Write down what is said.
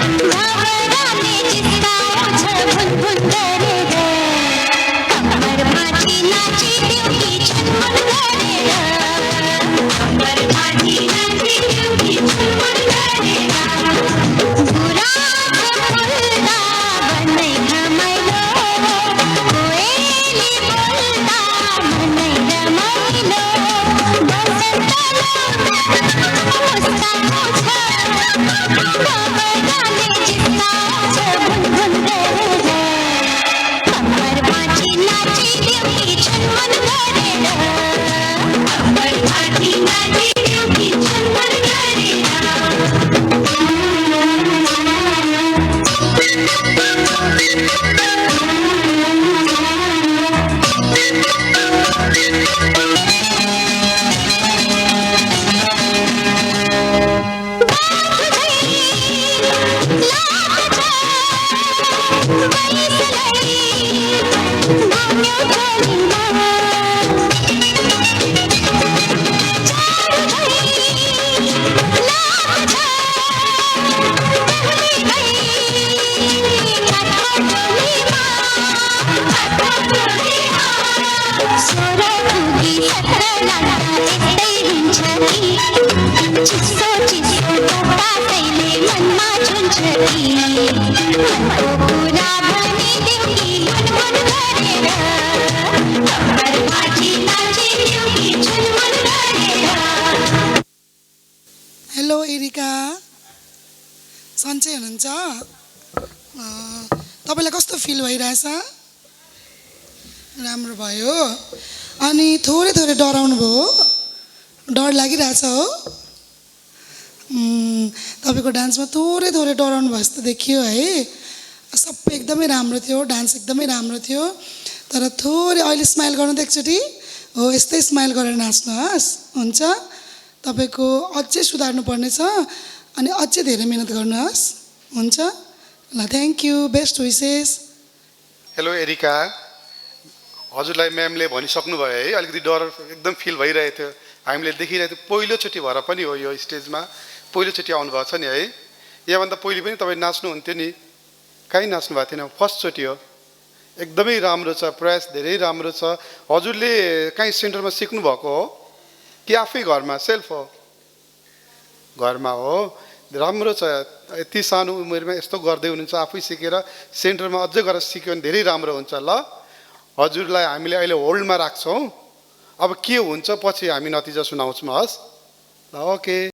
घबराने जिसका ओझ भुन भुन गरेर कम्मर माथि नाचिदेऊ कि झुनमुन गरेर कम्मर माथि नाचिदेऊ कि झुनमुन गरेर गुराँस फुल्दा बनै घमाइलो कोयली बोल्दा मनै रमाइलो बसन्तलो मुस्कान आउँछ घबराने जिस्का आउँछ भुन भुन गरेर कम्मर माथि नाचिदेऊ कि झुनमुन गरेर कम्मर माथि नाचिदेऊ कि झुनमुन गरेर चिसो चिसो बतासैले मनमा झुन्छ कि मनको कुरा भनिदेऊ कि गुनगुन गरेर कम्मर माथि नाचिदेऊ कि झुनमुन गरेर। हेलो एरिका, सन्चै हुनुहुन्छ? तपाईँलाई कस्तो फिल भइरहेछ? राम्रो भयो। अनि थोरै थोरै डराउनु भयो, डर लागिरहेछ हो? तपाईँको डान्समा थोरै थोरै डराउनु भयो जस्तो देखियो है। सबै एकदमै राम्रो थियो, डान्स एकदमै राम्रो थियो, तर थोरै अहिले स्माइल गर्नु त एकचोटि हो, यस्तै स्माइल गरेर नाच्नुहोस्, हुन्छ? तपाईँको अझै सुधार्नु पर्नेछ अनि अझै धेरै मिहिनेत गर्नुहोस्, हुन्छ? ल, thank you, best wishes. Hello Erika, हजुरलाई म्यामले भनिसक्नुभयो है, अलिकति डर एकदम फिल भइरहेको थियो, हामीले देखिरहेको थियो। पहिलोचोटि भएर पनि हो यो स्टेजमा, पहिलोचोटि आउनुभएको छ नि है। यहाँभन्दा पहिले पनि तपाईँ नाच्नुहुन्थ्यो नि, कहीँ नाच्नु भएको थिएन, फर्स्टचोटि हो। एकदमै राम्रो छ, प्रयास धेरै राम्रो छ। हजुरले कहीँ सेन्टरमा सिक्नुभएको हो कि आफै घरमा सेल्फ हो? घरमा हो, राम्रो छ। यति सानो उमेरमा यस्तो गर्दै हुनुहुन्छ, आफै सिकेर सेन्टरमा अझै गरेर सिक्यो भने धेरै राम्रो हुन्छ। ल, हजुरलाई हामीले अहिले होल्डमा राख्छौँ, अब के हुन्छ पछि हामी नतिजा सुनाउँछौँ, हस्? ल, ओके।